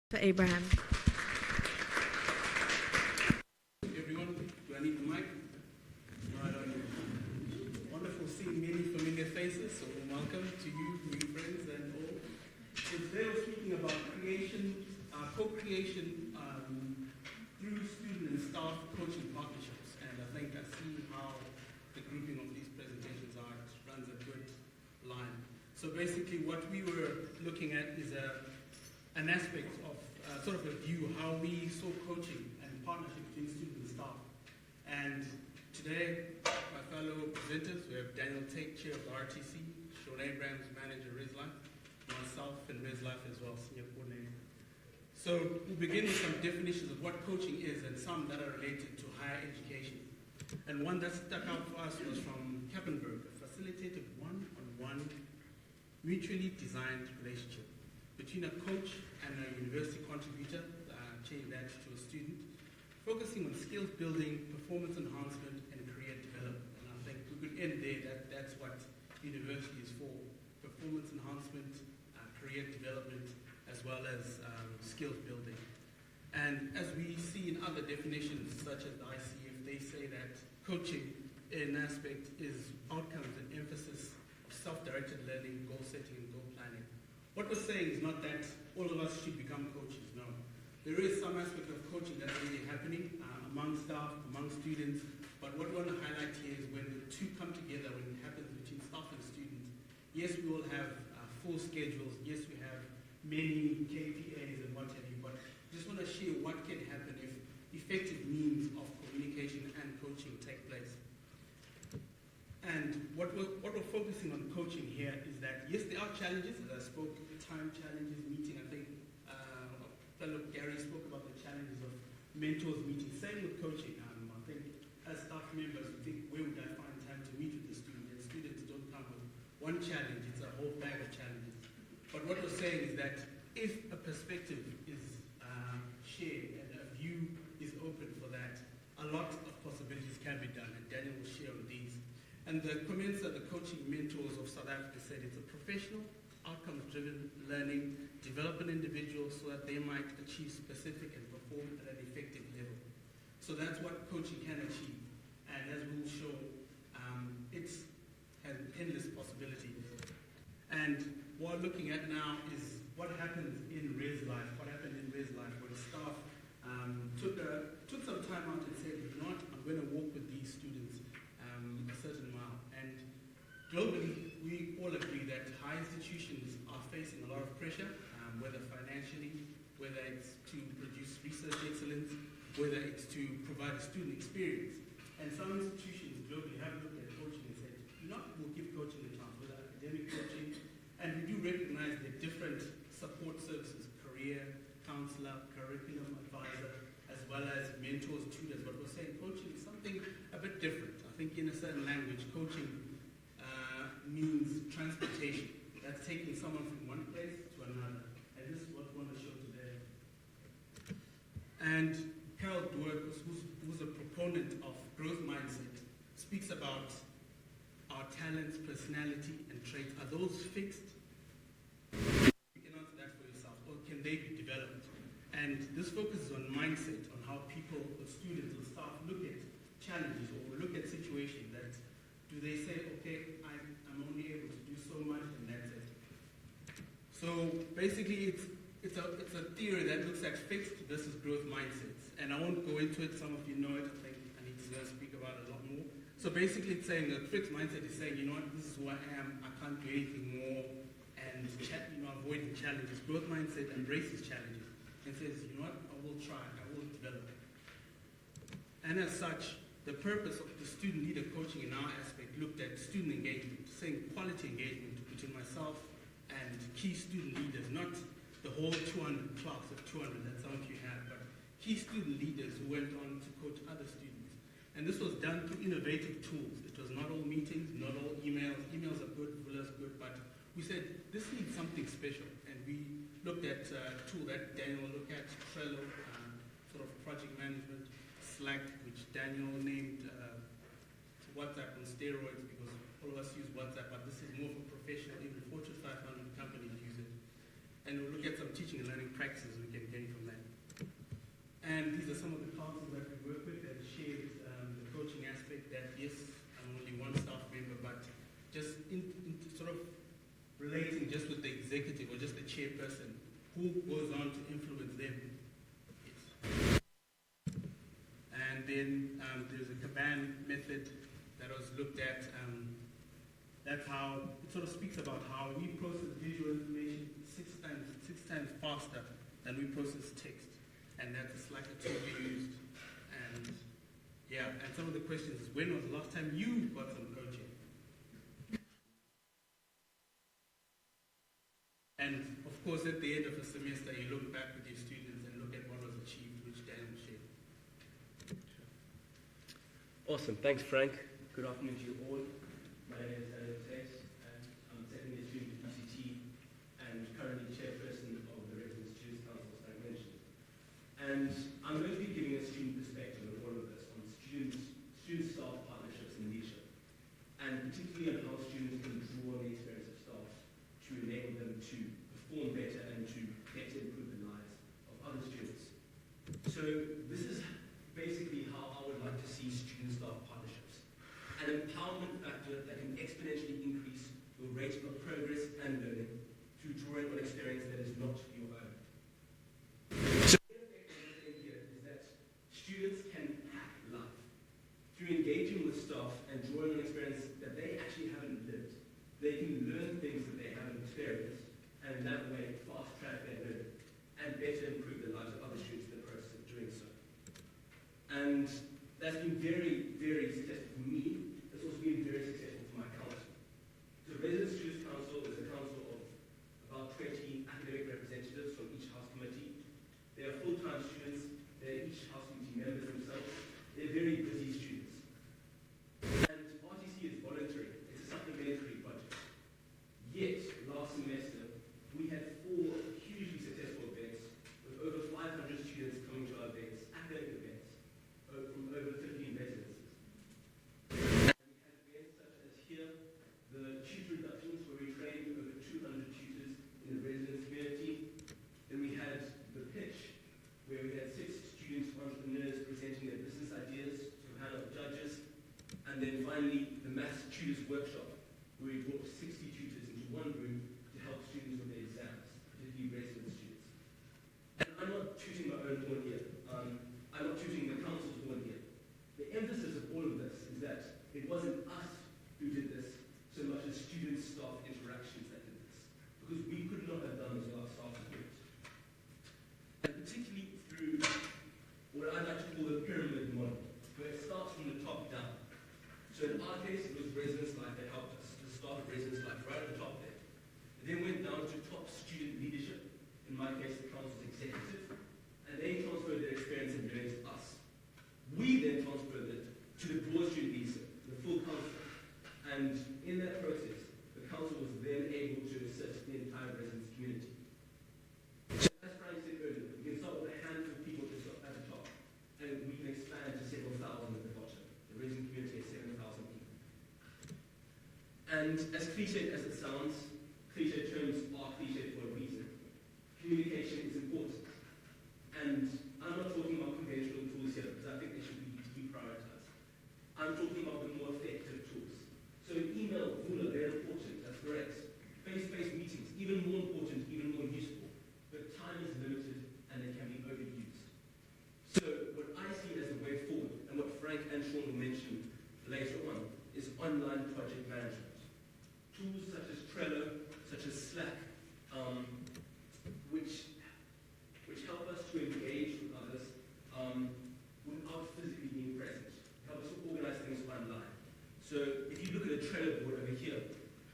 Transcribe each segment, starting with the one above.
For Abraham. Everyone, do I need the mic? No, I don't need. Wonderful seeing many familiar faces, so welcome to you, new friends and all. So today we're speaking about creation, co-creation through student and staff coaching partnerships. And I think I see how the grouping of these presentations are. It runs a good line. So basically what we were looking at is an aspect of sort of a view how we saw coaching and partnership between students and staff. And today, my fellow presenters, we have Daniel Tate, Chair of the RTC, Sean Abrams, Manager, ResLife, myself, and ResLife as well, Senior Coordinator. So we'll begin with some definitions of what coaching is and some that are related to higher education. And one that stuck out for us was from Kappenberg, a facilitated one-on-one, mutually designed relationship between a coach and a university contributor, change that to a student, focusing on skills building, performance enhancement, and career development. And I think we could end there. That's what university is for: performance enhancement, career development, as well as skills building. And as we see in other definitions, such as the ICF, they say that coaching in aspect is outcomes and emphasis of self-directed learning, goal setting, and goal planning. What we're saying is not that all of us should become coaches, no. There is some aspect of coaching that's really happening among staff, among students, but what we want to highlight here is when the two come together, when it happens between staff and students, yes, we all have full schedules, yes, we have many KPAs and what have you, but just want to share what can happen if effective means of communication and coaching take place. And what we're focusing on coaching here is that, yes, there are challenges, as I spoke, time challenges, meeting. I think fellow Gary spoke about the challenges of mentors meeting. Same with coaching. I think as staff members, we think, where would I find time to meet with the student? And students don't come with one challenge, it's a whole bag of challenges. But what we're saying is that if a perspective is shared and a view is open for that, a lot of possibilities can be done, and Daniel will share on these. And the comments that the coaching mentors of South Africa said, it's a professional, outcomes-driven learning, develop an individual so that they might achieve specific and perform at an effective level. So that's what coaching can achieve. And as we'll show, it has endless possibilities. And what we're looking at now is what happens in ResLife, when staff took some time out and said, you know what, I'm going to walk with these students a certain mile. And globally, we all agree that high institutions are facing a lot of pressure, whether financially, whether it's to produce research excellence, whether it's to provide a student experience. And some institutions globally have looked at coaching and said, you know, we'll give coaching a chance, whether academic coaching, and we do recognize the different support services, career, counselor, curriculum advisor, as well as mentors, tutors. But we're saying coaching is something a bit different. I think in a certain language, coaching means transportation. That's taking someone from one place to another. And this is what we want to show today. And Carol Dweck, who's a proponent of growth mindset, speaks about our talents, personality, and traits. Are those fixed? You can answer that for yourself. Or can they be developed? And this focuses on mindset, on how people, or students, or staff look at challenges or look at situations. That do they say, okay, I'm only able to do so much and that's it. So basically it's a theory that looks at fixed versus growth mindsets. And I won't go into it, some of you know it, I think I need to speak about it a lot more. So basically it's saying that fixed mindset is saying, you know what, this is who I am, I can't do anything more, and avoiding challenges. Growth mindset embraces challenges and says, you know what, I will try, I will develop. And as such, the purpose of the student leader coaching in our aspect looked at student engagement, saying quality engagement between myself and key student leaders, not the whole 200 class of 200 that some of you have, but key student leaders who went on to coach other students. And this was done through innovative tools. It was not all meetings, not all emails. Emails are good, Villa's good, but we said this needs something special. And we looked at a tool that Daniel will look at, Trello, sort of project management, Slack, which Daniel named WhatsApp on steroids because all of us use WhatsApp, but this is more for professional, even Fortune 500 companies use it. And we'll look at some teaching and learning practices we can gain or just the chairperson, who goes on to influence them? Yes. And then there's a Kaban method that was looked at. That's how it sort of speaks about how we process visual information six times faster than we process text. And that's like a tool we used. And yeah, and some of the questions is, when was the last time you got some coaching? And of course, at the end of the semester, you look back with your students and look at what was achieved, which Dan shared. Awesome. Thanks, Frank. Good afternoon to you all. My name is Tate, and I'm a second year student at UCT and currently chairperson of the Resident Students' Council, as I mentioned. And I'm going to be giving a student perspective on all of this, on student-staff partnerships and leadership, and particularly on how students can draw on the experience of staff to enable them to perform better and to better improve the lives of other students. So this is basically how I would like to see student-staff partnerships. An empowerment factor that can exponentially increase your rate of progress and learning through drawing on experience that is not your own. So the effect of this thing here is that students can hack life. Through engaging with staff and drawing on experience that they actually haven't lived, they can learn things that they haven't experienced, and in that way fast-track their learning and better improve the lives of other students in the process of doing so. And that's been very, very successful for me. It's also been very successful for my council. So the Resident Students' Council is a council of about 20 academic representatives from each house committee. They are full-time students. They're each house committee members themselves. They're very busy students. And RTC is voluntary. It's a supplementary budget. Yet, last semester, we had 4 hugely successful events with over 500 students coming to our events, academic events, from over 15 residences. And we had events such as here, the tutor inductions, where we trained over 200 tutors in the residence community. Then we had the pitch, where we had 6 student entrepreneurs presenting their business ideas to a panel of judges. And then finally, the maths tutors workshop, where we brought 60 tutors into one room to help students with their exams, particularly resident students. And I'm not tooting my own horn here. I'm not tooting the council's horn here. The emphasis of all of this is that it wasn't us who did this so much as student-staff interactions that did this. Because we could not have done this without staff support. And particularly through what I'd like to call the pyramid model, where it starts from the top down. So in our case, it was Residence Life that helped us to start Residence Life right at the top there. It then went down to top student leadership, in my case, the council's executive, and they transferred their experience and learning to us. We then transferred it to the broad student leadership, the full council. And in that process, the council was then able to assist the entire residence community. So as Frank said earlier, we can start with a handful of people at the top, and we can expand to several thousand at the bottom. The resident community is 7,000 people. And as cliched as it sounds, cliched terms are cliched for a reason. Communication is important. And I'm not talking about conventional tools here, because I think they should be prioritized. I'm talking about the more effective tools. So email, Vula, they're important, that's great. Face-to-face meetings, even more important, even more useful. But time is limited and they can be overused. So what I see as the way forward, and what Frank and Sean will mention later on, is online project management. Tools such as Trello, such as Slack, which help us to engage with others without physically being present. Help us to organize things online. So if you look at a Trello board over here,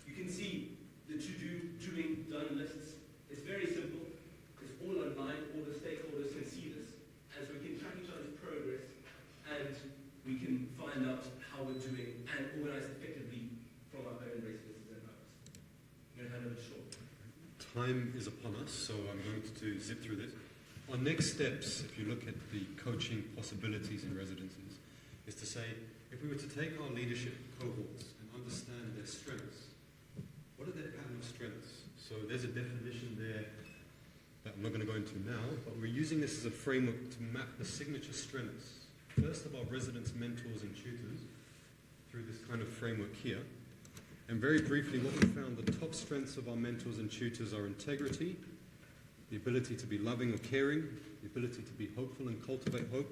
you can see the to-do, doing, done lists. It's very simple. It's all online. All the stakeholders can see this. And so we can track each other's progress and we can find out how we're doing and organize effectively from our own residences and homes. I'm going to hand over to Sean. Time is upon us, so I'm going to zip through this. Our next steps, if you look at the coaching possibilities in residences, is to say, if we were to take our leadership cohorts and understand their strengths, what are their pattern of strengths? So there's a definition there that I'm not going to go into now, but we're using this as a framework to map the signature strengths, first of our residents, mentors, and tutors, through this kind of framework here. And very briefly, what we found, the top strengths of our mentors and tutors are integrity, the ability to be loving or caring, the ability to be hopeful and cultivate hope,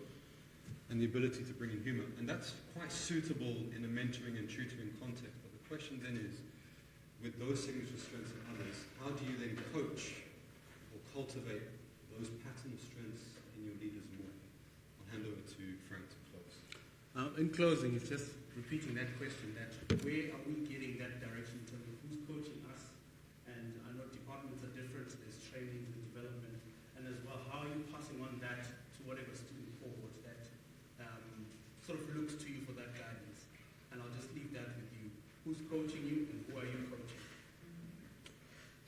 and the ability to bring in humor. And that's quite suitable in a mentoring and tutoring context. But the question then is, with those signature strengths and others, how do you then coach or cultivate those pattern strengths in your leaders more? I'll hand over to Frank to close. In closing, it's just repeating that question, that where are we getting that direction in terms of who's coaching us? And I know departments are different, there's training and development, and as well, how are you passing on that to whatever student cohort that sort of looks to you for that guidance? And I'll just leave that with you. Who's coaching you and who are you coaching?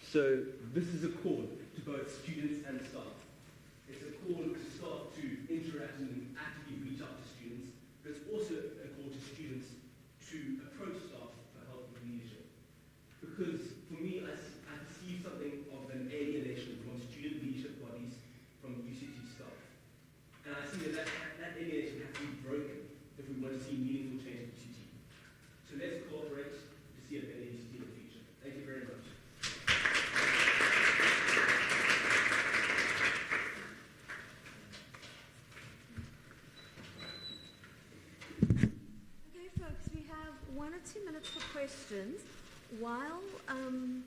So this is a call to both students and staff. It's a call to staff to interact and actively reach out to students, but it's also a call to students to approach staff for help with leadership. Because for me, I perceive something of an alienation from student leadership bodies from UCT staff. And I see that alienation has to be broken if we want to see meaningful change in UCT. So let's cooperate to see a better UCT in the future. Thank you very much. Okay, folks, we have 1 or 2 minutes for questions. While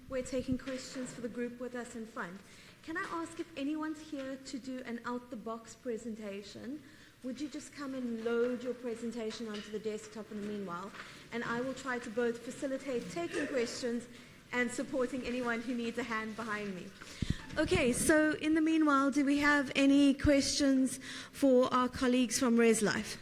we're taking questions for the group with us in front, can I ask if anyone's here to do an out-the-box presentation? Would you just come and load your presentation onto the desktop in the meanwhile? And I will try to both facilitate taking questions and supporting anyone who needs a hand behind me. Okay, so in the meanwhile, do we have any questions for our colleagues from ResLife?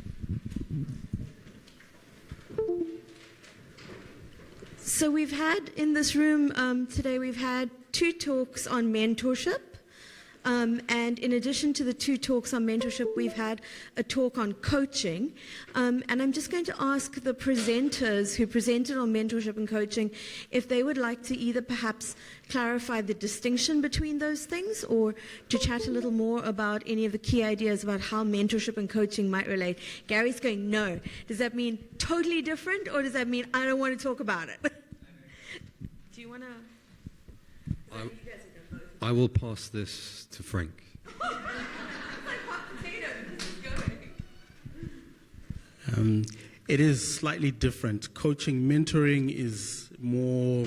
So we've had in this room today, we've had 2 talks on mentorship. And in addition to the 2 talks on mentorship, we've had a talk on coaching. And I'm just going to ask the presenters who presented on mentorship and coaching if they would like to either perhaps clarify the distinction between those things or to chat a little more about any of the key ideas about how mentorship and coaching might relate. Gary's going, no. Does that mean totally different, or does that mean I don't want to talk about it? Do you want to? I will pass this to Frank. It is slightly different. Coaching, mentoring is more,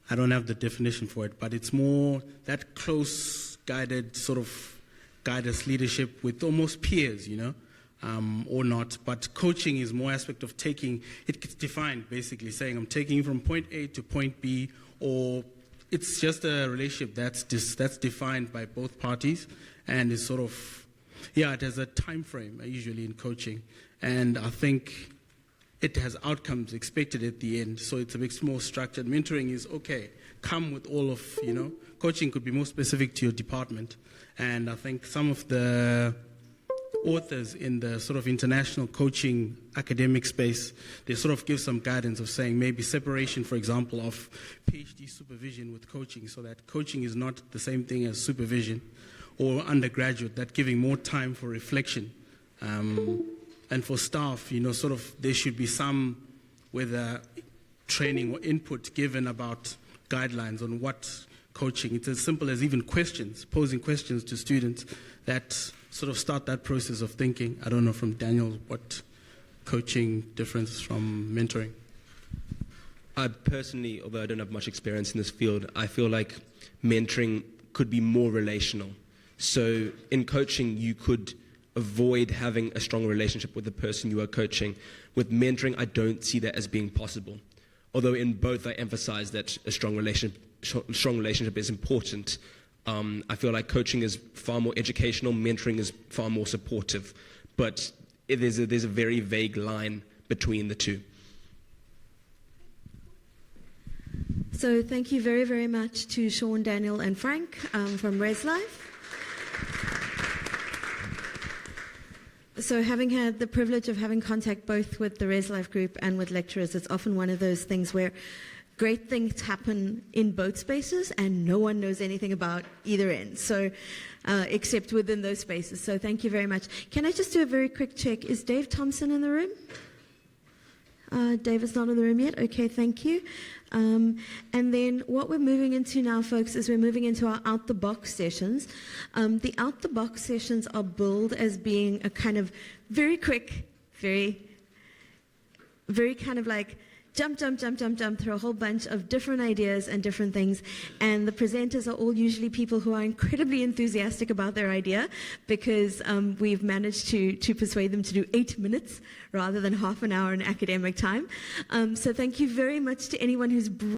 I don't have the definition for it, but it's more that close guided sort of guidance leadership with almost peers, you know, or not. But coaching is more aspect of taking, it's defined basically saying I'm taking you from point A to point B, or it's just a relationship that's defined by both parties and is sort of, yeah, it has a time frame usually in coaching. And I think it has outcomes expected at the end, so it's a bit more structured. Mentoring is, okay, come with all of, you know, coaching could be more specific to your department. And I think some of the authors in the sort of international coaching academic space, they sort of give some guidance of saying maybe separation, for example, of PhD supervision with coaching, so that coaching is not the same thing as supervision, or undergraduate, that giving more time for reflection. And for staff, you know, sort of there should be some, whether training or input given about guidelines on what coaching. It's as simple as even questions, posing questions to students that sort of start that process of thinking. I don't know from Daniel what coaching difference from mentoring. I personally, although I don't have much experience in this field, I feel like mentoring could be more relational. So in coaching, you could avoid having a strong relationship with the person you are coaching. With mentoring, I don't see that as being possible. Although in both, I emphasize that a strong relationship is important. I feel like coaching is far more educational, mentoring is far more supportive. But there's a very vague line between the two. So thank you very, very much to Sean, Daniel, and Frank from ResLife. So having had the privilege of having contact both with the ResLife group and with lecturers, it's often one of those things where great things happen in both spaces and no one knows anything about either end, so except within those spaces. So thank you very much. Can I just do a very quick check? Is Dave Thompson in the room? David's not in the room yet. Okay, thank you. And then what we're moving into now, folks, is we're moving into our out-the-box sessions. The out-the-box sessions are billed as being a kind of very quick, very kind of like jump through a whole bunch of different ideas and different things. And the presenters are all usually people who are incredibly enthusiastic about their idea, because we've managed to persuade them to do 8 minutes rather than half an hour in academic time. So thank you very much to anyone who's